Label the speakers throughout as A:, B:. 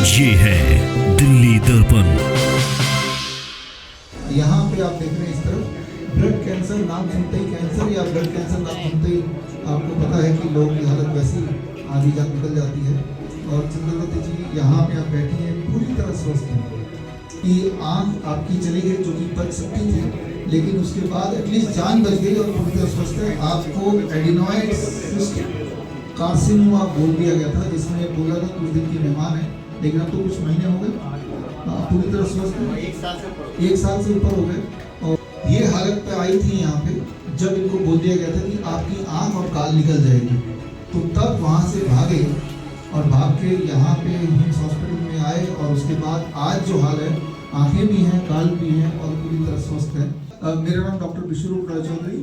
A: ये है दिल्ली दर्पण।
B: यहाँ पे आप देख रहे हैं इस तरफ ब्लड कैंसर नाम सुनते ही कैंसर या ब्लड कैंसर नाम सुनते ही आपको पता है कि लोगों की हालत वैसी आधी जान निकल जाती है। और चंद्रवती जी यहाँ पे आप बैठी हैं पूरी तरह स्वस्थ हैं कि आँख आपकी चली गई जो कि बच सकती थी, लेकिन उसके बाद एटलीस्ट जान बच गई और पूरी तरह स्वस्थ है। आपको एडिनॉइड सिस्ट कार्सिनोमा बोल दिया गया था, जिसमें बोला था कुछ दिन की मेहमान है, लेकिन अब तो कुछ महीने हो गए पूरी तरह स्वस्थ है, 1 साल से ऊपर हो गए। और ये हालत पे आई थी यहाँ पे जब इनको बोल दिया गया था कि आपकी आंख और कान निकल जाएगी, तो तब वहाँ से भागे और भाग के यहाँ पे हिम्स हॉस्पिटल में आए। और उसके बाद आज जो हाल है, आंखें भी हैं, कान भी हैं और पूरी तरह स्वस्थ है। मेरा नाम डॉक्टर विश्वरूप राय चौधरी,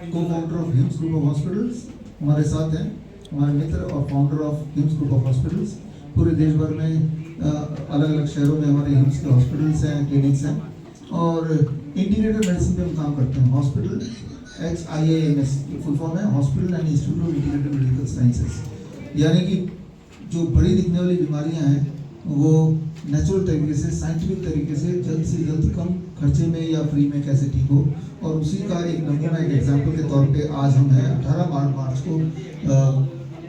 B: को founder of hymns group of hospitals हमारे साथ हैं, हमारे मित्र और founder of hymns group of hospitals. पूरे देश भर में अलग अलग शहरों में हमारे हिम्स के हॉस्पिटल्स हैं, क्लिनिक्स हैं और इंटीग्रेटेड मेडिसिन पे हम काम करते हैं। हॉस्पिटल HIAMS फुल फॉर्म है hospital and institute of integrated medical sciences, यानी कि जो बड़ी दिखने वाली बीमारियां हैं वो नेचुरल तरीके से, साइंटिफिक तरीके से जल्द कम खर्चे में या फ्री में कैसे ठीक हो। और उसी का एक नमूना, एक एग्जाम्पल के तौर पे आज हम हैं 18 मार्च को।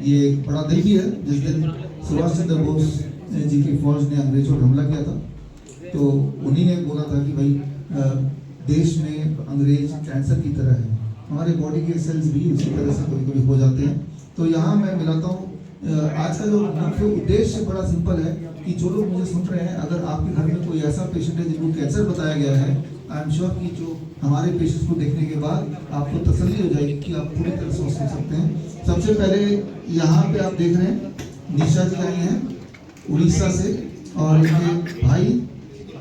B: ये एक बड़ा दिन भी है जिस दिन सुभाष चंद्र बोस जी की फौज ने अंग्रेजों पर हमला किया था। तो उन्हीं ने बोला था कि भाई देश में अंग्रेज कैंसर की तरह है, हमारे बॉडी के सेल्स भी उसी तरह से कभी कभी हो जाते हैं। तो यहाँ मैं मिलाता हूँ। आज का जो मुख्य उद्देश्य बड़ा सिंपल है कि जो लोग मुझे सुन रहे हैं, अगर आपके घर में कोई ऐसा पेशेंट है जिनको कैंसर बताया गया है, आई एम श्योर कि जो हमारे पेशेंट्स को देखने के बाद आपको तसल्ली हो जाएगी कि आप पूरी तरह से सोच सकते हैं। सबसे पहले यहाँ पे आप देख रहे हैं निशा जी आई हैं उड़ीसा से और इनके भाई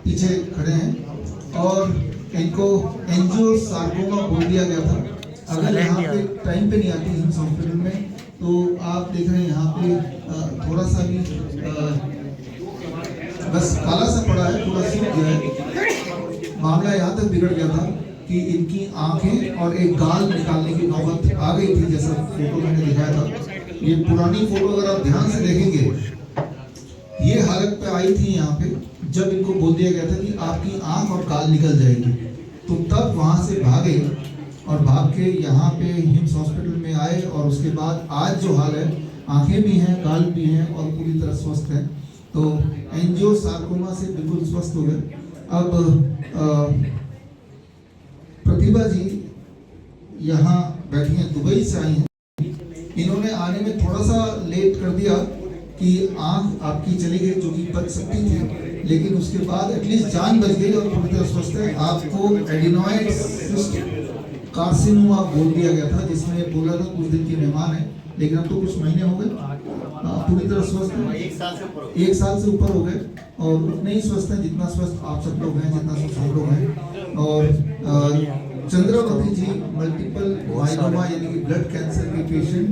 B: पीछे खड़े हैं और इनको एंजियोसार्कोमा बोल दिया गया था। अगर यहाँ पे टाइम पे नहीं आती हिम्स हॉस्पिटल में तो आप देख रहे हैं यहाँ पे थोड़ा सा भी बस काला सा पड़ा है, पूरा सूख गया है। मामला यहाँ तक बिगड़ गया था कि इनकी आंखें और एक गाल निकालने की नौबत आ गई थी, जैसा फोटो मैंने दिखाया था। ये पुरानी फोटो अगर आप ध्यान से देखेंगे, ये हालत पे आई थी यहाँ पे जब इनको बोल दिया गया था कि आपकी आंख और कान निकल जाएगी, तो तब वहाँ से भागे और भाग के यहाँ पे हिम्स हॉस्पिटल में आए। और उसके बाद आज जो हाल है, आंखें भी हैं, कान भी हैं और पूरी तरह स्वस्थ हैं। तो एंजियोसार्कोमा से बिल्कुल स्वस्थ हो गए। अब प्रतिभा जी यहाँ बैठी हैं, दुबई से आई हैं। इन्होंने आने में थोड़ा सा लेट कर दिया कि आँख आपकी चली गई जो कि बच सकती थी, लेकिन उसके बाद एटलीस्ट जान बच गई और पूरी तरह स्वस्थ है। आपको एडिनॉइड सिस्ट कार्सिनोमा बोल दिया गया था, जिसमें बोला था कुछ दिन की मेहमान है, लेकिन अब तो कुछ महीने हो गए पूरी तरह स्वस्थ है, 1 साल से ऊपर हो गए और उतने ही स्वस्थ हैं जितना स्वस्थ आप सब लोग हैं, जितना स्वस्थ हम लोग हैं। और चंद्रवती जी मल्टीपल माइलोमा यानी कि ब्लड कैंसर के पेशेंट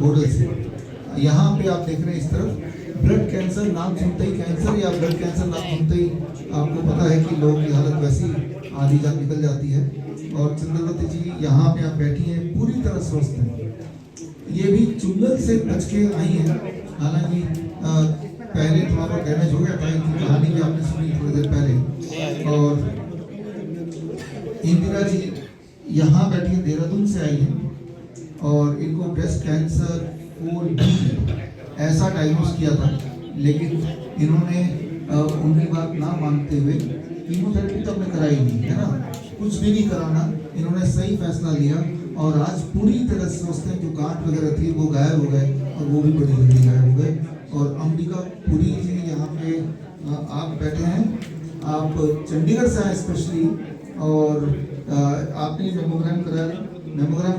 B: होडल से। यहाँ पे आप देख रहे हैं इस तरफ ब्लड कैंसर नाम सुनते ही कैंसर या ब्लड कैंसर नाम सुनते ही आपको पता है कि लोगों की हालत वैसी आधी जान निकल जाती है। और चंद्रवती जी यहाँ पे आप बैठी हैं पूरी तरह स्वस्थ हैं। ये भी चुंबल से बच के आई हैं, हालांकि पहले थोड़ा डैमेज हो गया था, इनकी कहानी भी आपने सुनी थोड़ी देर पहले। और इंदिरा जी यहाँ बैठी हैं, देहरादून से आई हैं और इनको ब्रेस्ट कैंसर 4B ऐसा डायग्नोस किया था, लेकिन इन्होंने उनकी बात ना मानते हुए कीमोथेरेपी तो हमने कराई नहीं है ना, कुछ भी नहीं कराना, इन्होंने सही फैसला लिया और आज पूरी तरह स्वस्थ हैं। जो गांठ वगैरह थी वो गायब हो गए और वो भी बड़ी जल्दी गायब हो गए। और अंबिका पुरी जी यहाँ पे आप बैठे हैं, आप चंडीगढ़ से आए स्पेशली और आपने मेमोग्राम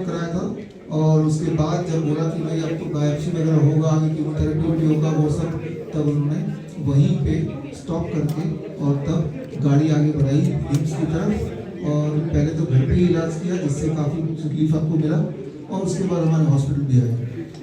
B: कराया था। और उसके बाद जब बोला कि भाई आपको बायोप्सी वगैरह होगा, कीमोथेरेपी भी होगा, वो सब, तब उन्होंने वहीं पे स्टॉप करके और तब गाड़ी आगे बढ़ाई हिम्स की तरफ। और पहले तो घर पे ही इलाज किया, जिससे काफ़ी तकलीफ आपको मिला, और उसके बाद हमारे हॉस्पिटल भी आए।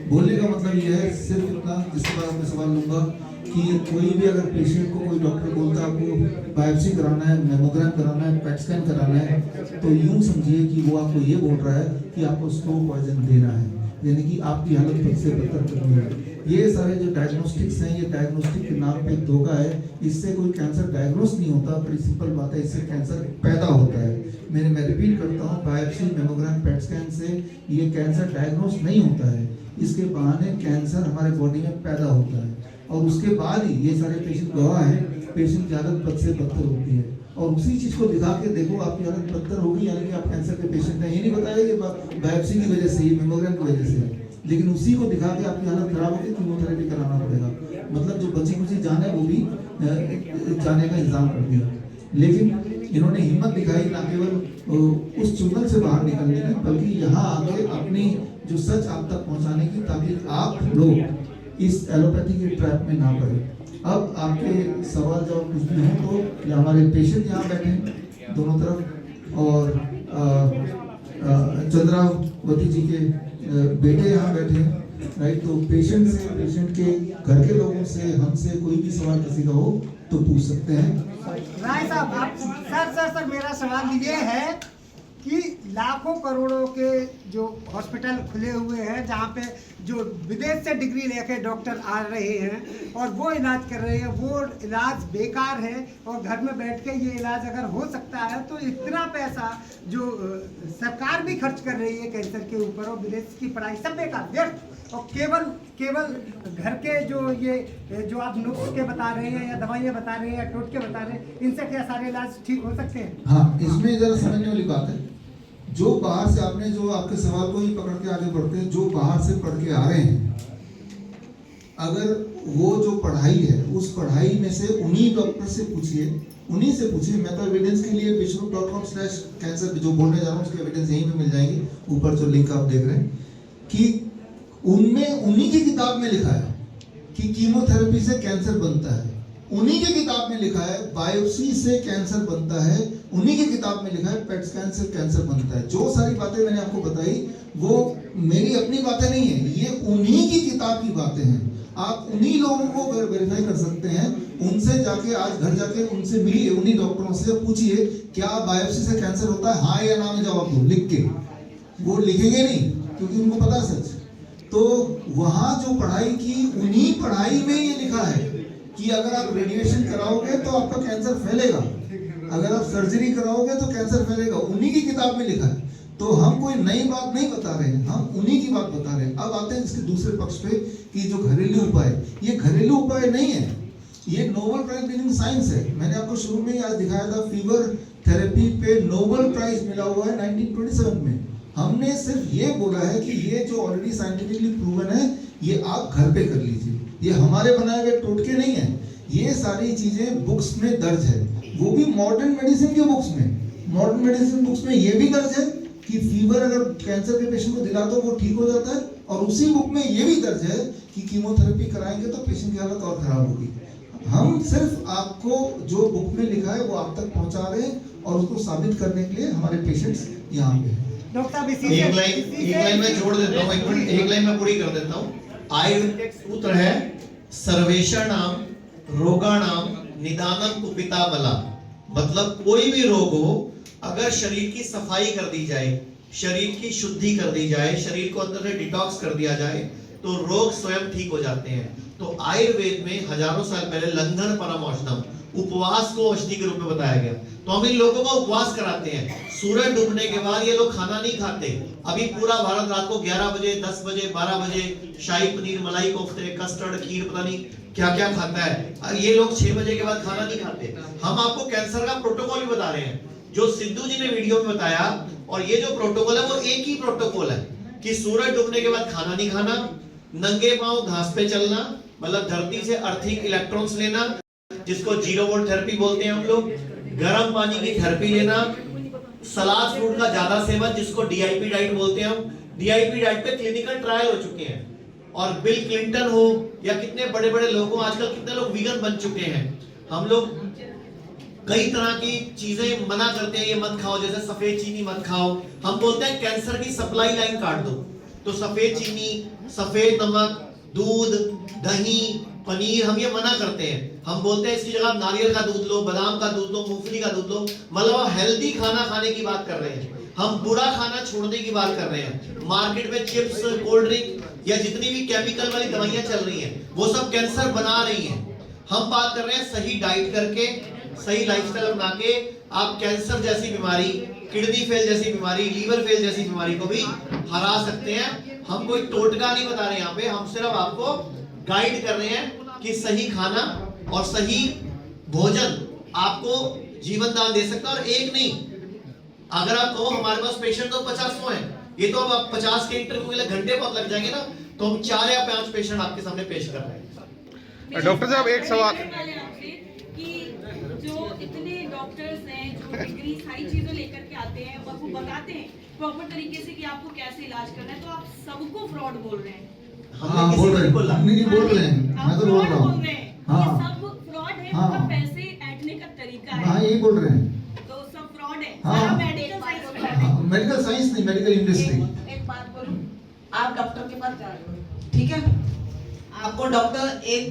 B: बोलने का मतलब ये है सिर्फ इतना, जिसके बाद मैं सवाल लूँगा कि कोई भी अगर पेशेंट को कोई डॉक्टर बोलता है आपको बायोप्सी कराना है, मेमोग्राम कराना है, पेट स्कैन कराना है, तो यूँ समझिए कि वो आपको ये बोल रहा है कि आपको स्लो पॉइजन देना है। यानी कि आपकी हालत बद से बदतर करनी है। ये सारे जो डायग्नोस्टिक्स हैं, ये डायग्नोस्टिक के नाम पे धोखा है। इससे कोई कैंसर डायग्नोस नहीं होता, बड़ी सिंपल बात है, इससे कैंसर पैदा होता है। मैं रिपीट करता हूँ, बायोप्सी, मेमोग्राम, पेट स्कैन से ये कैंसर डायग्नोस नहीं होता है। इसके बहाने कैंसर हमारे बॉडी में पैदा होता है और उसके बाद ही ये सारे पेशेंट गवाह हैं, पेशेंट की हालत बद से बदतर होती है। और उसी चीज को दिखा के देखो आपकी हालत बदतर होगी, यानी कि आप कैंसर के पेशेंट हैं। ये नहीं बताया कि बायोप्सी की वजह से, मेमोग्राम की वजह से, लेकिन उसी को दिखा के आपकी हालत खराब होगी, कीमोथेरेपी कराना पड़ेगा। मतलब जो बची कुची जान है वो भी जाने का इंतजाम कर दिया। लेकिन इन्होंने हिम्मत दिखाई ना केवल उस चुंगल से बाहर निकलने की, बल्कि यहाँ आके अपनी जो सच आप तक पहुँचाने की, ताकि आप लोग इस एलोपैथी के ट्रैप में ना पड़े। अब आपके सवाल जवाब कुछ भी हो तो हमारे पेशेंट यहाँ बैठे हैं दोनों तरफ, और चंद्रावती जी के बेटे यहाँ बैठे हैं, राइट। तो पेशेंट से, पेशेंट के घर के लोगों से, हमसे कोई भी सवाल किसी का हो तो पूछ सकते हैं।
C: राय साहब, आप सर मेरा सवाल ये है कि लाखों करोड़ों के जो हॉस्पिटल खुले हुए हैं, जहाँ पे जो विदेश से डिग्री लेके डॉक्टर आ रहे हैं और वो इलाज कर रहे हैं, वो इलाज बेकार है। और घर में बैठ के ये इलाज अगर हो सकता है तो इतना पैसा जो सरकार भी खर्च कर रही है कैंसर के ऊपर, और विदेश की पढ़ाई सब बेकार, व्यर्थ। और केवल घर के जो आप नुस्खे बता रहे हैं या दवाइयाँ बता रहे हैं या टोटके बता रहे हैं, इनसे क्या सारे इलाज ठीक हो सकते हैं?
B: हाँ, इसमें जरा समझने वाली बात है, जो बाहर से, आपने जो आपके सवाल को ही पकड़ के आगे बढ़ते हैं, जो बाहर से पढ़ के आ रहे हैं, अगर वो जो पढ़ाई है उस पढ़ाई में से उन्हीं डॉक्टर से पूछिए, उन्हीं से पूछिए। मैं तो एविडेंस के लिए विष्णु.com/cancer जो बोलने जा रहा हूँ उसकी एविडेंस यहीं पे मिल जाएगी, ऊपर जो लिंक आप देख रहे हैं, कि उनमें उन्हीं की किताब में लिखा है कि कीमोथेरेपी से कैंसर बनता है, उन्हीं की किताब में लिखा है बायोप्सी से कैंसर बनता है, उन्हीं की किताब में लिखा है पेट स्कैन से कैंसर बनता है। जो सारी बातें मैंने आपको बताई वो मेरी अपनी बातें नहीं है, ये उन्हीं की किताब की बातें हैं। आप उन्हीं लोगों को वेरीफाई कर सकते हैं, उनसे जाके आज घर जाके उनसे मिलिए, उन्हीं डॉक्टरों से पूछिए क्या बायोप्सी से कैंसर होता है, हाँ या ना में जवाब दो लिख के। वो लिखेंगे नहीं क्योंकि उनको पता सच। तो वहाँ जो पढ़ाई की, उन्हीं पढ़ाई में ये लिखा है कि अगर आप रेडिएशन कराओगे तो आपका कैंसर फैलेगा, अगर आप सर्जरी कराओगे तो कैंसर फैलेगा, उन्हीं की किताब में लिखा है। तो हम कोई नई बात नहीं बता रहे हैं, हम उन्हीं की बात बता रहे हैं। अब आते हैं इसके दूसरे पक्ष पे कि जो घरेलू उपाय, ये घरेलू उपाय नहीं है, ये नोबेल प्राइज विनिंग साइंस है। मैंने आपको शुरू में ही आज दिखाया था, फीवर थेरेपी पे नोबेल प्राइज मिला हुआ है 1927 में। हमने सिर्फ ये बोला है कि ये जो ऑलरेडी साइंटिफिकली प्रूवन है, ये आप घर पे कर लीजिए, ये हमारे बनाए हुए टोटके नहीं है। ये सारी चीजें बुक्स में दर्ज है, वो भी मॉडर्न मेडिसिन के बुक्स में। मॉडर्न मेडिसिन बुक्स में ये भी दर्ज है कि फीवर अगर कैंसर के पेशेंट को दिला दो वो ठीक हो जाता है, और उसी बुक में ये भी दर्ज है कि कीमोथेरेपी कराएंगे तो पेशेंट की हालत और खराब होगी। हम सिर्फ आपको जो बुक में लिखा है वो आप तक पहुंचा रहे हैं, और उसको साबित करने के लिए हमारे पेशेंट्स यहाँ पे हैं।
C: डॉक्टर
D: एक लाइन में जोड़ देता हूँ, एक लाइन में पूरी कर देता हूँ। आयुर्वेदिक सूत्र है, सर्वेषाणाम रोगाणाम निदानम कुपिता बला। मतलब कोई भी रोग हो, अगर शरीर की सफाई कर दी जाए, शरीर की शुद्धि कर दी जाए, शरीर को अंदर से डिटॉक्स कर दिया जाए, तो रोग स्वयं ठीक हो जाते हैं। तो आयुर्वेद में हजारों साल पहले लंघन परम औषधम, उपवास को औषधि के रूप में बताया गया। तो हम इन लोगों को उपवास कराते हैं। सूरज डूबने के बाद ये लोग खाना नहीं खाते। अभी पूरा भारत रात को 11 बजे, 10 बजे, 12 बजे शाही पनीर, मलाई कोफ्ते, कस्टर्ड, खीर, पता नहीं क्या क्या खाता है। ये लोग 6 बजे के बाद खाना नहीं खाते। हम आपको कैंसर का प्रोटोकॉल भी बता रहे हैं, जो सिद्धू जी ने वीडियो में बताया। और ये जो प्रोटोकॉल है वो एक ही प्रोटोकॉल है कि सूरज डूबने के बाद खाना नहीं खाना, नंगे पांव घास पे चलना, मतलब धरती से अर्थिंग इलेक्ट्रॉन्स लेना, जिसको 0 वोल्ट थेरेपी बोलते हैं हम लोग, गर्म पानी की थेरेपी लेना, सलाद फ्रूट का ज्यादा सेवन, जिसको डीआईपी डाइट बोलते हैं हम। डीआईपी डाइट पे क्लिनिकल ट्रायल हो चुके हैं, और बिल क्लिंटन हो या कितने बड़े बड़े लोग हो, आजकल कितने लोग वीगन बन चुके हैं। हम लोग कई तरह की चीजें मना करते हैं, ये मत खाओ, जैसे सफेद चीनी मत खाओ। हम बोलते हैं कैंसर की सप्लाई लाइन काट दो, तो सफेद चीनी, सफेद नमक, दूध, दही, पनीर हम ये मना करते हैं। हम बोलते हैं इसकी जगह आप नारियल का दूध लो, बादाम का दूध लो, मूंगफली का दूध लो, मतलब हेल्दी खाना खाने की बात कर रहे हैं। हम बुरा खाना छोड़ने की बात कर रहे हैं। मार्केट में चिप्स, कोल्ड ड्रिंक या जितनी भी केमिकल वाली दवाइयां चल रही हैं वो सब कैंसर बना रही हैं। हम बात कर रहे हैं सही डाइट करके, सही लाइफस्टाइल अपना के आप कैंसर जैसी बीमारी, किडनी फेल जैसी बीमारी, लीवर फेल जैसी बीमारी को भी हरा सकते हैं। हम कोई टोटका नहीं बता रहे यहाँ पे, हम सिर्फ आपको गाइड कर रहे हैं कि सही खाना और सही भोजन आपको जीवन दान दे सकता है। और एक नहीं, अगर आप कहो हमारे पास पेशेंट तो 50 हैं, ये तो अब आप 50 के इंटरव्यू के लिए घंटे बहुत लग जाएंगे ना, तो हम 4 या 5 पेशेंट आपके सामने पेश कर रहे हैं।
E: डॉक्टर साहब एक सवाल
F: कि जो इतने डॉक्टर्स हैं जो डिग्री सारी चीजें लेकर के आते हैं और वो बताते हैं प्रॉपर तरीके से कि आपको कैसे इलाज करना है, तो आप सबको फ्रॉड बोल रहे हैं।
B: हाँ बोल रहे हैं, नहीं बोल रहे हैं, मैं तो बोल रहा हूँ। हाँ
F: ये सब फ्रॉड है,
B: हाँ।
F: उनका पैसे ऐंठने का तरीका है,
B: हाँ यही बोल रहे हैं।
F: तो सब फ्रॉड है।
B: हाँ।
F: सारा मेडिकल साइंस फ्रॉड है।
B: मेडिकल साइंस नहीं, मेडिकल इंडस्ट्री।
G: एक बात बोलूं, आप डॉक्टर के पास जा रहे हो, ठीक है, आपको डॉक्टर एक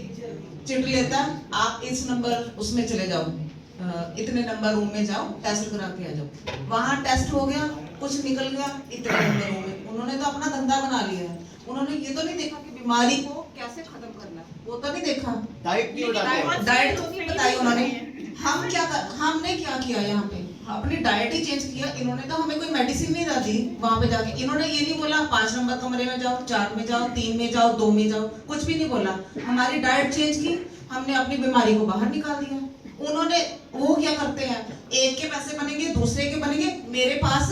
G: चिट्ठी लेता, आप इस नंबर उसमें चले जाओ, इतने नंबर रूम में जाओ, टेस्ट करा के आ जाओ। वहाँ टेस्ट हो गया, कुछ निकल गया, इतने नंबर रूम में। उन्होंने तो अपना धंधा बना लिया है, उन्होंने ये तो नहीं देखा कि बीमारी को कैसे खत्म करना है, वो तो नहीं देखा।
D: डाइट नहीं बताते।
G: डाइट तो नहीं बताई उन्होंने। हमने क्या किया यहाँ पे, अपनी डाइट ही चेंज किया। इन्होंने तो हमें कोई मेडिसिन नहीं दी वहां पे जाके। इन्होंने ये नहीं बोला 5 नंबर कमरे में जाओ, 4 में जाओ, 3 में जाओ, 2 में जाओ, कुछ भी नहीं बोला। हमारी डाइट चेंज की, हमने अपनी बीमारी को बाहर निकाल दिया। उन्होंने वो क्या करते हैं, एक के पैसे बनेंगे, दूसरे के बनेंगे। मेरे पास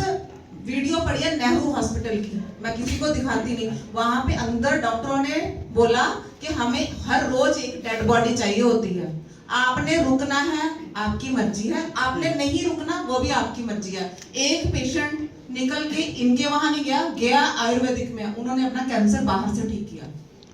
G: वीडियो पड़ी है नेहरू हॉस्पिटल की, मैं किसी को दिखाती नहीं। वहां पे अंदर डॉक्टरों ने बोला कि हमें हर रोज एक डेड बॉडी चाहिए होती है, आपने रुकना है, आपकी मर्जी है, आपने नहीं रुकना वो भी आपकी मर्जी है। एक पेशेंट निकल के इनके वहां नहीं गया आयुर्वेदिक में, उन्होंने अपना कैंसर बाहर से ठीक किया,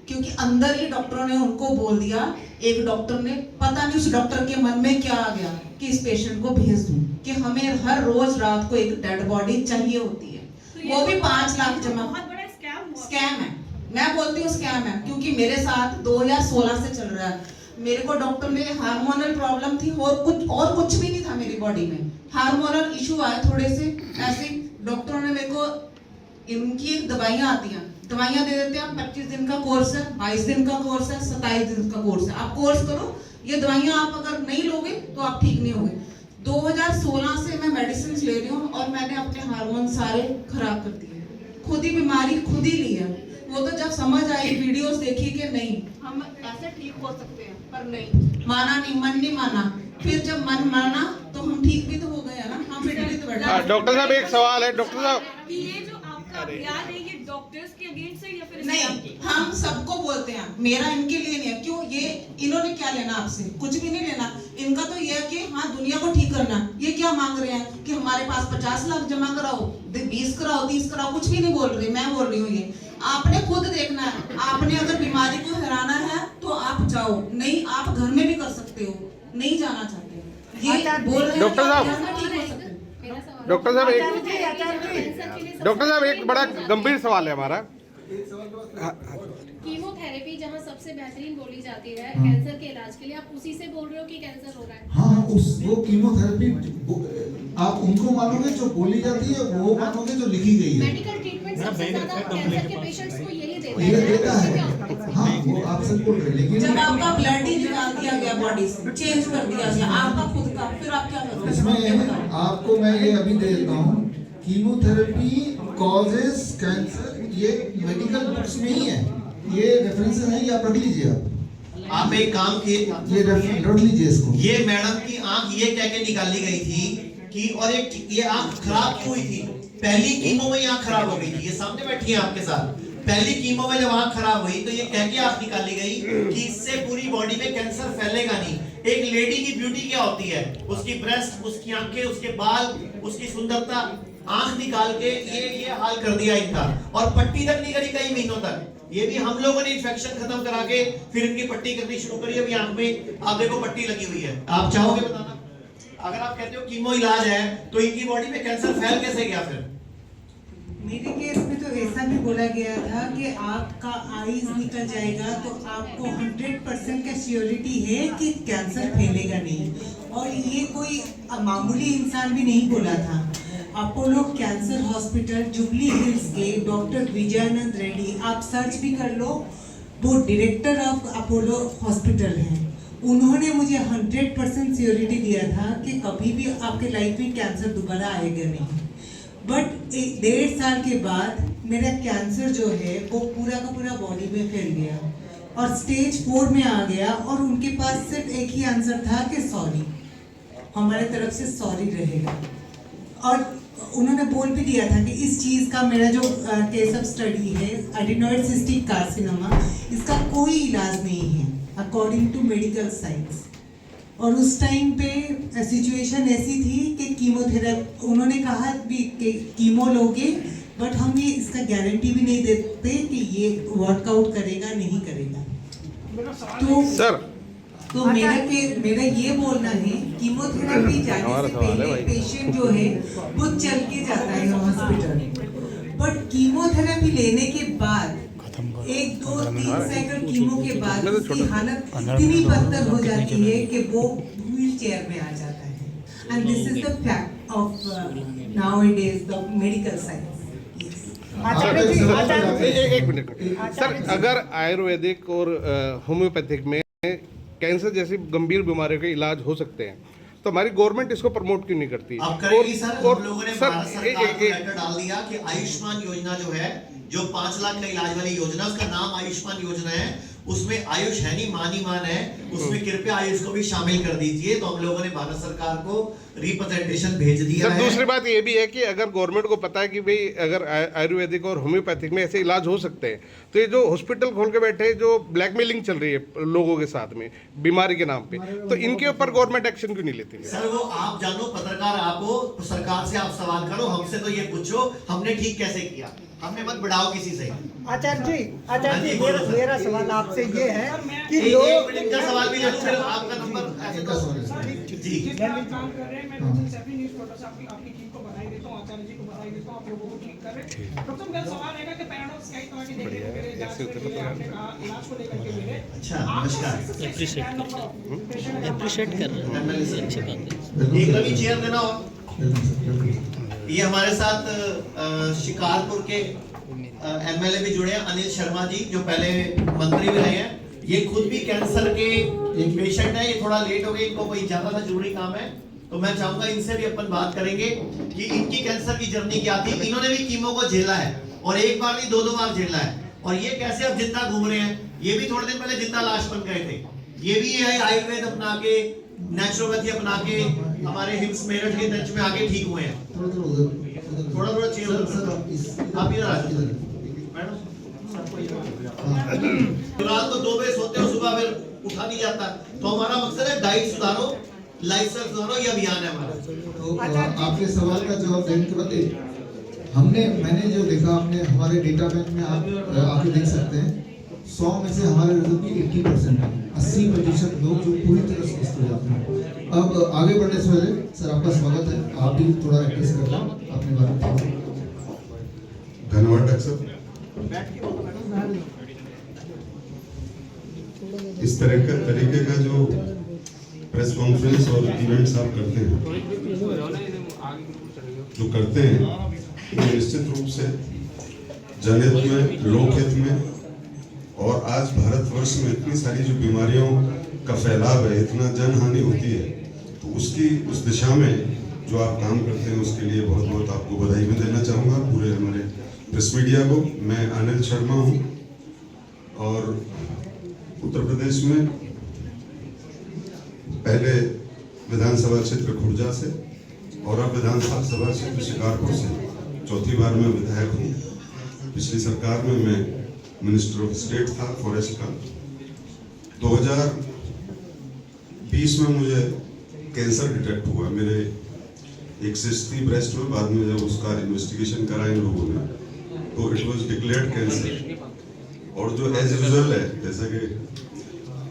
G: क्योंकि अंदर ही डॉक्टरों ने उनको बोल दिया। एक डॉक्टर ने, पता नहीं उस डॉक्टर के मन में क्या आ गया कि इस पेशेंट को भेज दूं, कि हमें हर रोज रात को एक डेड बॉडी चाहिए होती है,
F: तो
G: वो भी 5 लाख जमा।
F: बहुत बड़ा स्कैम हुआ।
G: स्कैम है, मैं बोलती हूँ स्कैम है, क्योंकि मेरे साथ 2016 से चल रहा है। मेरे को डॉक्टर ने हार्मोनल प्रॉब्लम थी और कुछ भी नहीं था मेरी बॉडी में, हार्मोनल इशू आए थोड़े से ऐसे। डॉक्टरों ने मेरे को, इनकी दवाइयाँ आती हैं, दवाइयाँ दे देते हैं, 25 दिन का कोर्स है, 22 दिन का कोर्स है, 27 दिन का कोर्स है, आप कोर्स करो, ये दवाइयाँ आप अगर नहीं लोगे तो आप ठीक नहीं होगे। 2016 से मैं मेडिसिन ले रही हूँ और मैंने अपने हार्मोन सारे खराब कर दिए, खुद ही बीमारी खुद ही ली है। वो तो जब समझ आई, वीडियोस देखी कि नहीं हम ऐसे ठीक हो सकते हैं, पर नहीं माना, नहीं मन नहीं माना। फिर जब मन माना तो हम ठीक भी तो हो गए ना, हम फिर भी तो बैठे।
E: डॉक्टर साहब एक सवाल है, डॉक्टर साहब
F: कि ये जो आपका अभियान है ये डॉक्टर्स के अगेंस्ट है या फिर
G: नहीं, हम सबको बोलते हैं, मेरा इनके लिए नहीं है। क्यों, ये इन्होंने क्या लेना आपसे, कुछ भी नहीं लेना। इनका तो ये है कि हाँ दुनिया को ठीक करना। ये क्या मांग रहे हैं कि हमारे पास 50 लाख जमा कराओ, 20 कराओ, 30 कराओ, कुछ भी नहीं बोल रही, मैं बोल रही हूँ ये आपने खुद देखना है। आपने अगर बीमारी को हराना है तो आप जाओ, नहीं आप घर में भी कर सकते हो, नहीं जाना चाहते ये बोल रहे हैं।
E: डॉक्टर साहब, डॉक्टर साहब
H: डॉक्टर
E: साहब एक बड़ा गंभीर सवाल है हमारा।
H: कीमोथेरेपी जहां सबसे बेहतरीन बोली जाती है कैंसर के इलाज के लिए, आप उसी से बोल रहे हो कि कैंसर हो रहा है?
B: हाँ, वो कीमोथेरेपी आप उनको मानोगे जो बोली जाती है, वो मानोगे जो लिखी गई है।
H: मेडिकल ट्रीटमेंट सबसे ज्यादा कैंसर के पेशेंट्स को यही
B: ये देता है।
H: देता
B: हाँ, वो आप सच बोल रहे हैं, लेकिन
G: जब आपका ब्लड ही निकाल दिया गया बॉडी से, चेंज कर दिया गया आपका खुद का, फिर आप क्या करोगे?
B: इसमें आपको मैं ये अभी दे देता हूँ, कीमोथेरेपी कॉजेस कैंसर, ये मेडिकल बुक्स में ही है, ये रेफरेंसेस हैं, ये आप रख लीजिए।
D: आप एक काम किए,
B: ये रख लीजिए इसको।
D: ये मैडम की आंख ये कह के निकाली गई थी कि, और एक ये आंख खराब क्यों हुई थी, पहली कीमो में आंख खराब हो गई थी। ये सामने बैठी है आपके साथ, पहली कीमो में जब आंख खराब हुई तो ये कह के आंख निकाली गई कि इससे पूरी बॉडी में कैंसर फैलेगा नहीं। एक लेडी की ब्यूटी क्या होती है, उसकी ब्रेस्ट, उसकी आंखें, उसके बाल, उसकी सुंदरता, आंख निकाल के ये हाल कर दिया इनका, और पट्टी तक नहीं करी कई महीनों तक। ये भी हम लोगों ने इन्फेक्शन खत्म करा के फिर इनकी पट्टी करनी शुरू करी। अभी आंख में आप देखो पट्टी लगी हुई है। आप चाहोगे बताना, अगर आप कहते हो कीमो इलाज है तो इनकी बॉडी में कैंसर फैल कैसे गया? फिर
I: मेरे केस में तो ऐसा भी बोला गया था कि आपका आईज निकल जाएगा तो आपको 100% का श्योरिटी है कि कैंसर फैलेगा नहीं, और ये कोई मामूली इंसान भी नहीं बोला था। Apollo cancer hospital jubilee hills के डॉक्टर विजयानंद रेड्डी, आप सर्च भी कर लो, वो डायरेक्टर ऑफ अपोलो हॉस्पिटल हैं। उन्होंने मुझे 100% श्योरिटी दिया था कि कभी भी आपके लाइफ में कैंसर दोबारा आएगा नहीं। बट 1.5 साल के बाद मेरा कैंसर जो है वो पूरा का पूरा बॉडी में फैल गया और स्टेज 4 में आ गया, और उनके पास सिर्फ एक ही आंसर था कि सॉरी, हमारे तरफ से सॉरी रहेगा। और उन्होंने बोल भी दिया था कि इस चीज़ का मेरा जो केस ऑफ स्टडी है एडिनोइड सिस्टिक कार्सिनोमा, इसका कोई इलाज नहीं है अकॉर्डिंग टू मेडिकल साइंस। और उस टाइम पे सिचुएशन ऐसी थी कि कीमोथेरेपी, उन्होंने कहा भी कि कीमो लोगे, बट हम ये इसका गारंटी भी नहीं देते कि ये वर्कआउट करेगा नहीं करेगा। तो
E: सर
I: तो मेरा ये बोलना है, कीमोथेरेपी जाने से पहले पेशेंट जो है वो चल के जाता है हॉस्पिटल, बट कीमोथेरेपी लेने के बाद 1, 2, 3 साइकिल कीमो के बाद उसकी हालत इतनी बदतर हो जाती है कि वो व्हील चेयर में आ जाता है। And this is the fact of nowadays the medical science.
E: एक मिनट सर, अगर आयुर्वेदिक और होम्योपैथिक में कैंसर जैसी गंभीर बीमारियों के इलाज हो सकते हैं, तो हमारी गवर्नमेंट इसको प्रमोट क्यों नहीं करती?
D: अब करेगी सर। हम लोगों ने
E: सर,
D: भारत सरकार को लेटर डाल दिया कि आयुष्मान योजना जो है, जो 5 लाख का इलाज वाली योजना, उसका नाम आयुष्मान योजना है, उसमें आयुष है नहीं, मान है, उसमें कृपया आयुष को भी शामिल कर दीजिए। तो हम लोगों ने भारत सरकार को रिप्रेजेंटेशन भेज दिया है।
E: दूसरी बात ये भी है कि अगर गवर्नमेंट को पता है कि भाई अगर आयुर्वेदिक और होम्योपैथिक में ऐसे इलाज हो सकते हैं, तो ये जो हॉस्पिटल खोल के बैठे हैं, जो ब्लैकमेलिंग चल रही है लोगों के साथ में बीमारी के नाम पे, तो इनके ऊपर गवर्नमेंट एक्शन क्यों नहीं लेती?
D: सर वो आप जानो, पत्रकार आप हो, सरकार से आप सवाल करो, हमसे तो ये पूछो हमने ठीक कैसे किया, हमने मत बढ़ाओ किसी से।
C: आचार्य जी मेरा सवाल आपसे ये है कि
D: एक मिनट का सवाल भी ले लूं, फिर आपका नंबर ऐसे तो जी
J: काम कर रहे हैं। मैं सभी न्यूज़ रिपोर्टर से आपकी टीम को बधाई देता हूं, आचार्य जी को बधाई देता हूं, आप लोगों को ठीक कर रहे हैं। सबसे मेरा सवाल है कि पैराडॉक्स कई तरह की देखने को मिले, जांच को मिले, आपने कहा इलाज को लेकर के मिले।
D: अच्छा, नमस्कार,
J: एप्रिशिएट कर रहे हैं, अच्छी बात है।
D: एक रवि चेयर देना हो। ये हमारे साथ शिकारपुर के एमएलए भी जुड़े हैं, अनिल शर्मा जी, जो पहले मंत्री भी रहे हैं। ये खुद भी कैंसर के एक पेशेंट है, ये थोड़ा लेट हो गए, इनको कोई ज्यादा सा जरूरी काम है, तो मैं चाहूंगा इनसे भी अपन बात करेंगे कि इनकी कैंसर की जर्नी क्या थी। इन्होंने भी कीमो को झेला है, और एक बार नहीं 2 बार झेला है, और ये कैसे अब जिंदा घूम रहे हैं। ये भी थोड़े दिन पहले जिंदा लाश बन गए थे। ये भी है आयुर्वेद अपना के, नेचुरोपैथी अपना के, हमारे हिम्स मेरठ के टच में आके ठीक हुए हैं। थोड़ा चेयर आप इधर आ जाइए। रात को 2 बजे सोते हो, सुबह फिर उठा नहीं जाता। तो हमारा मकसद है डाइट सुधारो, लाइफस्टाइल सुधारो, ये अभियान है हमारा।
B: तो आपके सवाल का जवाब देने के बाद मैंने जो देखा, आपने हमारे डेटा बैंक में आप आके देख सकते हैं, 100 में से हमारे रिजल्ट की 80% है, 80% लोग जो पूरी तरह से स्वस्थ हो जाते हैं। अब आगे बढ़ने से पहले सर आपका स्वागत है, आप भी थोड़ा एड्रेस कर लें अपने बारे में।
K: धन्यवाद डॉक्टर साहब। इस तरीके का जो प्रेस कॉन्फ्रेंस और इवेंट्स आप करते हैं, वो निश्चित रूप से जनहित में, लोकहित में, और आज भारतवर्ष में इतनी सारी जो बीमारियों का फैलाव है, इतना जनहानि होती है, तो उस दिशा में जो आप काम करते हैं उसके लिए बहुत बहुत आपको बधाई भी देना चाहूँगा, पूरे हमारे प्रेस मीडिया को। मैं अनिल शर्मा हूँ और उत्तर प्रदेश में पहले विधानसभा क्षेत्र खुर्जा से और अब विधानसभा क्षेत्र शिकारपुर से 4थी बार मैं विधायक हूँ। पिछली सरकार में मैं मिनिस्टर ऑफ स्टेट था फॉरेस्ट का। 2020 में मुझे कैंसर डिटेक्ट हुआ, मेरे एक सिस्ट थी ब्रेस्ट में। बाद में जब उसका इन्वेस्टिगेशन करा इन लोगों ने, तो इट वाज डिक्लेयर्ड कैंसर। और जो एज यूजुअल है, जैसा कि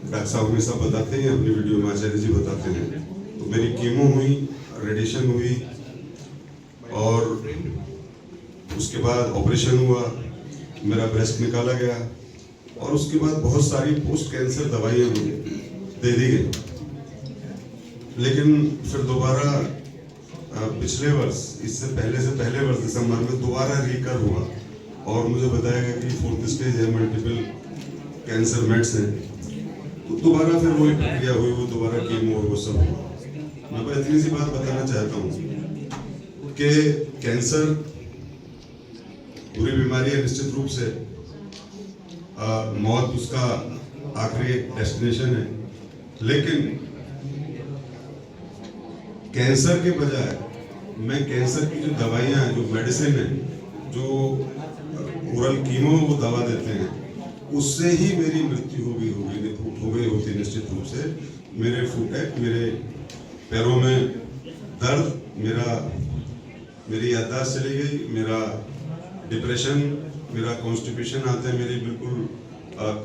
K: डॉक्टर साहब हमेशा बताते हैं, अपनी वीडियो में आचार्य जी बताते हैं, तो मेरी कीमो हुई, रेडिएशन हुई, और उसके बाद ऑपरेशन हुआ, मेरा ब्रेस्ट निकाला गया, और उसके बाद बहुत सारी पोस्ट कैंसर दवाइयाँ मुझे दे दी गई। लेकिन फिर दोबारा पिछले वर्ष, इससे पहले वर्ष दिसंबर में दोबारा रिकर हुआ और मुझे बताया गया कि 4th स्टेज है, मल्टीपल कैंसर मेट्स है। तो दोबारा फिर वही प्रक्रिया हुई, वो दोबारा कीमो और वो सब हुआ। मैं बस इतनी सी बात बताना चाहता हूँ कि कैंसर बुरी बीमारी है, निश्चित रूप से मौत उसका आखिरी डेस्टिनेशन है, लेकिन कैंसर के बजाय मैं कैंसर की जो दवाइयाँ हैं, जो मेडिसिन है, जो ओरल कीमो वो दवा देते हैं, उससे ही मेरी मृत्यु हो गई होती निश्चित रूप से। मेरे फुटेक, मेरे पैरों में दर्द, मेरी याददाश्त चली गई, मेरा डिप्रेशन, मेरा कॉन्स्टिपेशन आते हैं मेरी बिल्कुल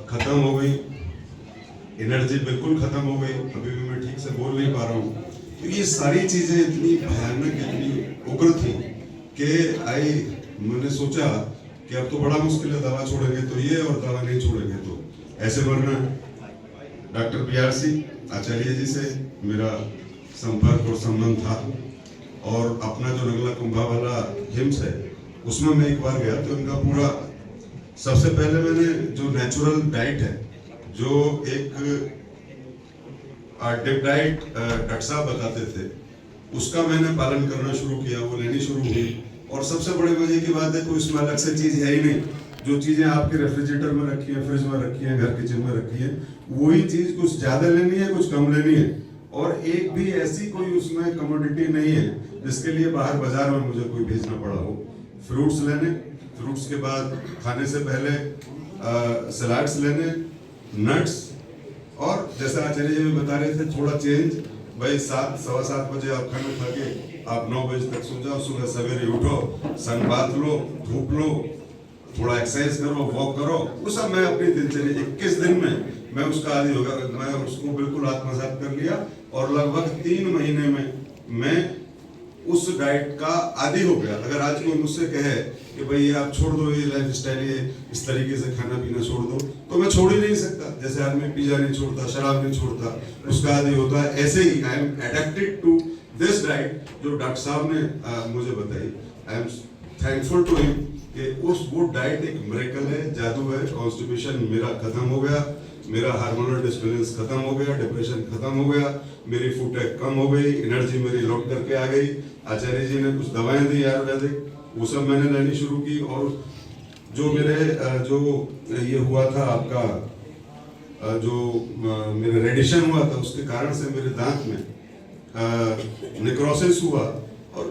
K: खत्म हो गई, एनर्जी बिल्कुल खत्म हो गई, अभी भी मैं ठीक से बोल नहीं पा रहा हूँ। तो ये सारी चीजें इतनी भयानक, इतनी उग्र थी कि मैंने सोचा कि अब तो बड़ा मुश्किल है, दवा छोड़ेंगे तो ये और दवा नहीं छोड़ेंगे तो ऐसे मरना। डॉक्टर PRC आचार्य जी से मेरा संपर्क और संबंध था और अपना जो नगला कुंभा वाला हिम्स है उसमें मैं एक बार गया तो इनका पूरा, सबसे पहले मैंने जो नेचुरल डाइट है, जो एक डिप डाइट डॉक्टर साहब बताते थे, उसका मैंने पालन करना शुरू किया, वो लेनी शुरू हुई। और सबसे बड़े मजे की बात है कोई इसमें अलग से चीज है ही नहीं, जो चीजें आपके रेफ्रिजरेटर में रखी है, फ्रिज में रखी है, घर किचन में रखी है, वही चीज कुछ ज्यादा लेनी है, कुछ कम लेनी है। और एक भी ऐसी कोई उसमें कमोडिटी नहीं है जिसके लिए बाहर बाजार में मुझे कोई भेजना पड़ा हो। फ्रूट्स लेने, फ्रूट्स के बाद खाने से पहले सलाड्स लेने, नट्स, और जैसा आचार्य जी बता रहे थे थोड़ा चेंज, भाई 7, सवा 7 बजे आप खाना खा के आप 9 बजे तक सो जाओ, सुबह सवेरे उठो, सन बात लो, धूप लो, थोड़ा एक्सरसाइज करो, वॉक करो, वो सब मैं अपनी दिनचर्या 21 दिन में मैं उसका आदी हो गया, मैं उसको बिल्कुल आत्मसात कर लिया और लगभग 3 महीने में मैं उस डाइट का आदी हो गया। अगर आज कोई मुझसे कहे कि भाई ये आप छोड़ दो, ये लाइफ स्टाइल, ये इस तरीके से खाना पीना छोड़ दो, तो मैं छोड़ ही नहीं सकता। जैसे आदमी पिज्जा नहीं छोड़ता, शराब नहीं छोड़ता, उसका आदी होता है, ऐसे ही I am addicted to this diet जो डॉक्टर साहब ने मुझे बताई। I am thankful to him कि वो डाइट एक मिरेकल है, जादू है। कॉन्स्टिपेशन मेरा खत्म हो गया, मेरा हार्मोनल डिस्बैलेंस खत्म हो गया, डिप्रेशन खत्म हो गया, मेरी फुटेक कम हो गई, एनर्जी मेरी लौट करके आ गई। आचार्य जी ने कुछ दवाएं दी आयुर्वेदिक, वो सब मैंने लेनी शुरू की। और जो मेरे जो ये हुआ था आपका जो मेरे रेडिशन हुआ था, उसके कारण से मेरे दांत में नेक्रोसिस हुआ और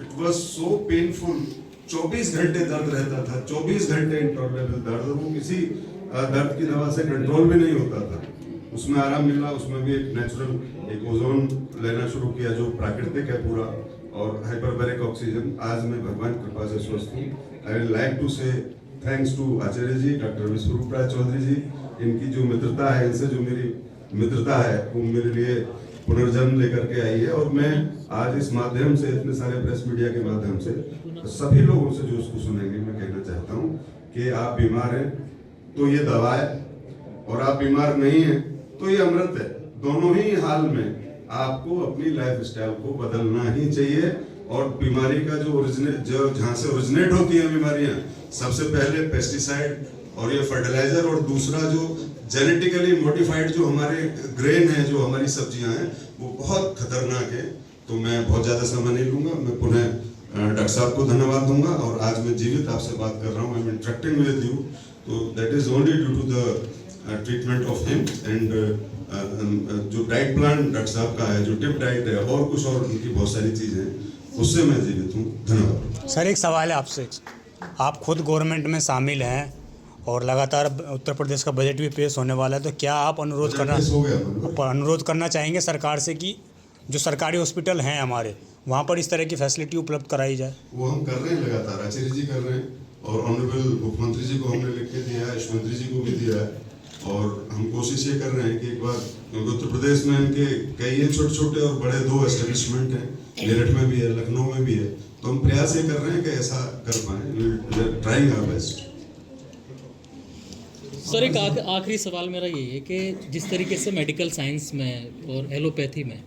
K: इट वाज सो पेनफुल। 24 घंटे दर्द रहता था, 24 घंटे इंटॉलरेबल दर्द, वो किसी दर्द की दवा से कंट्रोल भी नहीं होता था। उसमें आराम मिला, उसमें भी एक नेचुरल एक ओजोन लेना शुरू किया जो प्राकृतिक है पूरा, और हाइपरबैरिक ऑक्सीजन। आज मैं भगवान कृपा से स्वस्थ हूँ। I will like to say thanks to Acharya ji, doctor Vishwaroop Roy Chowdhury ji, इनकी जो मित्रता है, इनसे जो मेरी मित्रता है वो मेरे लिए पुनर्जन्म लेकर के आई है। और मैं आज इस माध्यम से, इतने सारे प्रेस मीडिया के माध्यम से सभी लोगों से जो उसको सुनेंगे, मैं कहना चाहता हूँ कि आप बीमार हैं तो ये दवा है, और आप बीमार नहीं हैं तो ये अमृत है। दोनों ही हाल में आपको अपनी लाइफ स्टाइल को बदलना ही चाहिए। और बीमारी का जो जहाँ से ओरिजिनेट होती है बीमारियां, सबसे पहले पेस्टिसाइड और ये फर्टिलाइजर, और दूसरा जो जेनेटिकली मॉडिफाइड जो हमारे ग्रेन है, जो हमारी सब्जियां हैं, वो बहुत खतरनाक है। तो मैं बहुत ज्यादा समय नहीं लूंगा, मैं पुनः डॉक्टर साहब को धन्यवाद दूंगा। और आज मैं जीवित आपसे बात कर रहा हूँ, I am interacting with you, तो that is only due to the treatment of him. And जो डाइट प्लान डॉक्टर साहब का है, जो टिप डाइट है, और कुछ और उनकी बहुत सारी चीजें हैं, उससे मैं जीवित हूँ। धन्यवाद।
L: सर एक सवाल है आपसे, आप खुद गवर्नमेंट में शामिल हैं और लगातार उत्तर प्रदेश का बजट भी पेश होने वाला है, तो क्या आप अनुरोध करना चाहेंगे सरकार से कि जो सरकारी हॉस्पिटल हैं हमारे, वहाँ पर इस तरह की फैसिलिटी उपलब्ध कराई जाए? वो हम कर रहे हैं लगातार, आचार्य जी कर रहे हैं, और ऑनरेबल मुख्यमंत्री जी को हमने लिख के दिया है, यश मंत्री जी को भी दिया है। और हम कोशिश ये कर रहे हैं कि एक बार, क्योंकि उत्तर प्रदेश में इनके कई छोटे छोटे और बड़े 2 एस्टेब्लिशमेंट हैं, मेरठ में भी है, लखनऊ में भी है, तो हम प्रयास ये कर रहे हैं कि ऐसा कर पाए, ट्राइंग आवर बेस्ट।
M: सर एक आखिरी सवाल मेरा ये है कि जिस तरीके से मेडिकल साइंस में और एलोपैथी में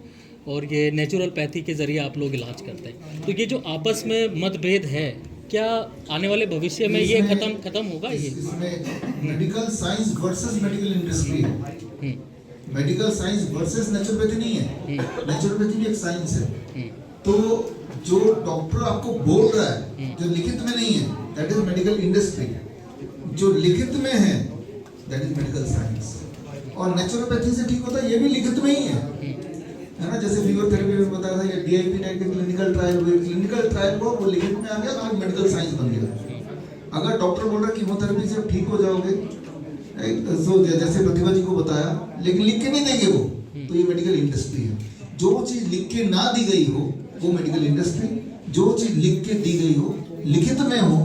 M: और ये नेचुरोपैथी के ज़रिए आप लोग इलाज करते हैं, तो ये जो आपस में मतभेद है, क्या आने वाले भविष्य में ये खत्म होगा? ये
B: इसमें medical science versus medical industry है, मेडिकल साइंस वर्सेस नेचुरोपैथी नहीं है, नेचुरोपैथी भी एक साइंस है। तो जो डॉक्टर आपको बोल रहा है जो लिखित में नहीं है, दैट इज मेडिकल इंडस्ट्री, जो लिखित में है दैट इज मेडिकल साइंस। और नेचुरोपैथी से ठीक होता है ये भी लिखित में ही है ना। जैसे फीवर थेरेपी में बताया था, ये डीआईपी टाइप के क्लिनिकल ट्रायल हुए, क्लिनिकल ट्रायल को वो लिखित में आ गया तो मेडिकल साइंस बन गया। अगर डॉक्टर बोल रहा है कीमोथेरेपी से ठीक हो जाओगे, तो जैसे प्रतिभा जी को बताया, लेकिन लिख के नहीं देंगे वो, तो ये मेडिकल इंडस्ट्री है। जो चीज लिख के ना दी गई हो वो मेडिकल इंडस्ट्री, जो चीज लिख के दी गई हो, लिखित में हो,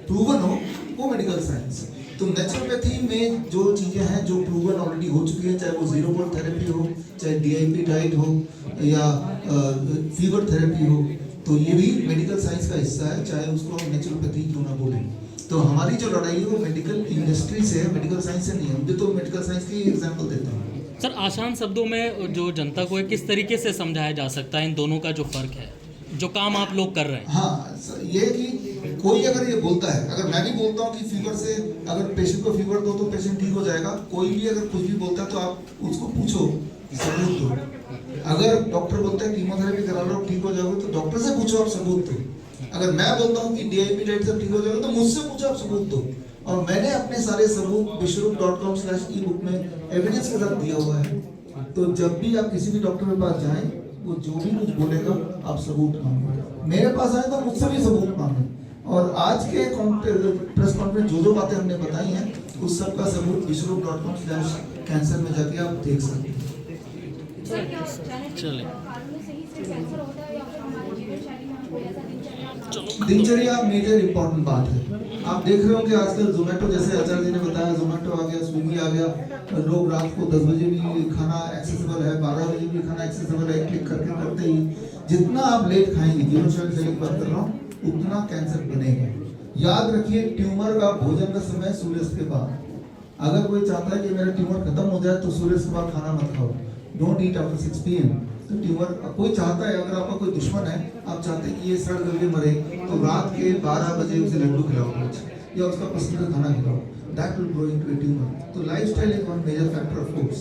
B: प्रूवन हो, वो मेडिकल साइंस। तो नेचुरोपैथी में जो चीजें हैं जो प्रूवन ऑलरेडी हो चुकी है, चाहे वो जीरो बोल्ट थेरेपी हो, चाहे डीआईपी डाइट हो, या फीवर थेरेपी हो, तो ये भी मेडिकल साइंस का हिस्सा है, चाहे उसको हम नेचुरोपैथी क्यों ना बोलें। तो हमारी जो लड़ाई है वो मेडिकल इंडस्ट्री से है, मेडिकल साइंस से नहीं है। मुझे तो मेडिकल साइंस की एग्जांपल देता हूँ।
M: सर, आसान शब्दों में जो जनता को किस तरीके से समझाया जा सकता है इन दोनों का जो फर्क है, जो काम आप लोग कर रहे हैं?
B: हाँ, ये कि कोई अगर ये बोलता है, अगर मैं भी बोलता हूँ कि फीवर से अगर पेशेंट को फीवर दो तो पेशेंट ठीक हो जाएगा, कोई भी अगर कुछ भी बोलता है तो आप उसको पूछो, सबूत दो। अगर डॉक्टर बोलता है कीमोथेरेपी करा लो ठीक हो जाओगे, तो डॉक्टर से पूछो, आप सबूत दो। अगर मैं बोलता हूँ कि डीआईपी डाइट से ठीक हो जाएगा, तो मुझसे पूछो, आप सबूत दो। और मैंने अपने सारे सबूत विश्वरूप.com/e-book में एविडेंस के साथ दिया हुआ है। तो जब भी आप किसी भी डॉक्टर के पास जाएं, वो जो भी कुछ बोलेगा आप सबूत मांगो। मेरे पास आए तो मुझसे भी सबूत मांगो। और आज के प्रेस कॉन्फ्रेंस जो बातें हमने बताई हैं, उस सब का सबूत विश्वरूप.com/कैंसर में जाके आप देख सकते हैं। दिनचर्या मेजर इंपॉर्टेंट बात है। आप देख रहे हो कि आजकल जोमेटो, जैसे आचार्य जी ने बताया, जोमेटो आ गया, स्विगी आ गया, लोग रात को 10 बजे भी खाना एक्सेसिबल है, 12 बजे भी खाना एक्सेसिबल है। क्लिक करके करते ही जितना आप लेट खाएंगे, जीवनशैली से बात कर रहा हूँ, उतना कैंसर बनेगा। याद रखिए, ट्यूमर का भोजन का समय सूर्यास्त के बाद। अगर कोई चाहता है कि मेरा ट्यूमर खत्म हो जाए तो सूर्यास्त के बाद खाना मत खाओ, डोंट ईट आफ्टर 6 PM। तो ट्यूमर कोई चाहता है, अगर आपका कोई दुश्मन है, आप चाहते हैं कि ये सड़ गल के मरे, तो रात के 12 बजे उसे लड्डू खिलाओ या उसका पसंद का खाना खिलाओ, that will grow into a tumour. तो lifestyle is one major factor of course.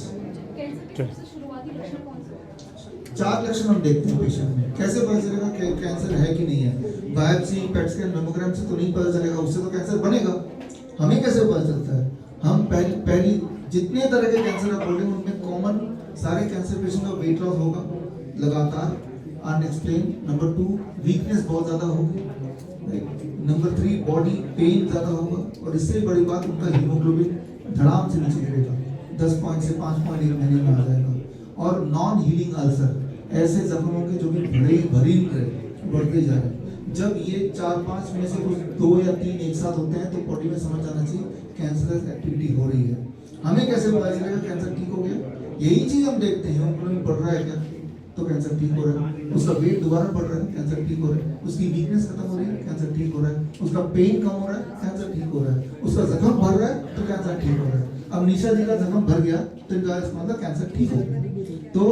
B: 4 लक्षण हम देखते हैं पेशेंट में। कैसे पता चलेगा कि कैंसर है कि नहीं है? बायोप्सी, पेट स्कैन, मैमोग्राम से तो नहीं पता चलेगा, उससे तो कैंसर बनेगा। हमें कैसे पता चलता है? हम पहली जितने तरह के कैंसर आप बोलेंगे उनमें कॉमन सारे कैंसर पेशेंट का वेट लॉस होगा लगातार, अनएक्सप्लेन। नंबर 2, वीकनेस बहुत ज्यादा होगी। नंबर 3, बॉडी पेन ज्यादा होगा। और इससे बड़ी बात, उनका हीमोग्लोबिन धड़ाम से नीचे गिरेगा, 10 पॉइंट से 5.1 महीने में आ जाएगा। और नॉन हीलिंग अल्सर, ऐसे जख्मों के जो कि बढ़ते जा रहे हैं। जब ये 4-5 में से कुछ 2 या 3 एक साथ होते हैं, तो बॉडी में समझ आना चाहिए कैंसरस एक्टिविटी हो रही है। हमें कैसे पता चलेगा कैंसर ठीक हो गया? यही चीज हम देखते हैं, हीमोग्लोबिन बढ़ रहा है क्या, तो कैंसर ठीक हो रहा है। उसका वेट दोबारा बढ़ रहा है, कैंसर ठीक हो रहा है। उसकी वीकनेस खत्म हो रही है, कैंसर ठीक हो रहा है। उसका पेन कम हो रहा है, कैंसर ठीक हो रहा है। उसका जख्म भर रहा है, तो कैंसर ठीक हो रहा है। अब निशा जी का जख्म भर गया तो इनका मतलब कैंसर ठीक हो गया। तो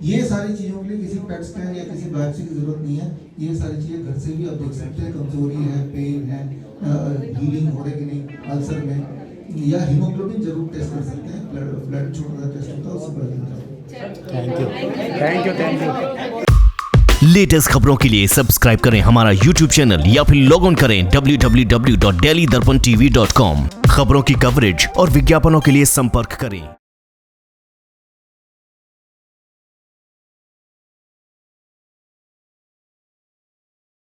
B: ये सारी चीजों के लिए किसी पेट स्कैन या किसी बायोप्सी की जरूरत नहीं है। ये सारी चीजें घर से भी आप देख सकते हैं, कमजोरी है, पेन है, हीलिंग हो रही कि नहीं अल्सर में, या हीमोग्लोबिन जरूर टेस्ट कर सकते हैं। ब्लड छोटा टेस्ट होता है, उससे पता चलता है।
L: Thank you.
A: लेटेस्ट खबरों के लिए सब्सक्राइब करें हमारा YouTube चैनल या फिर लॉग ऑन करें www.delhidarpantv.com। खबरों की कवरेज और विज्ञापनों के लिए संपर्क करें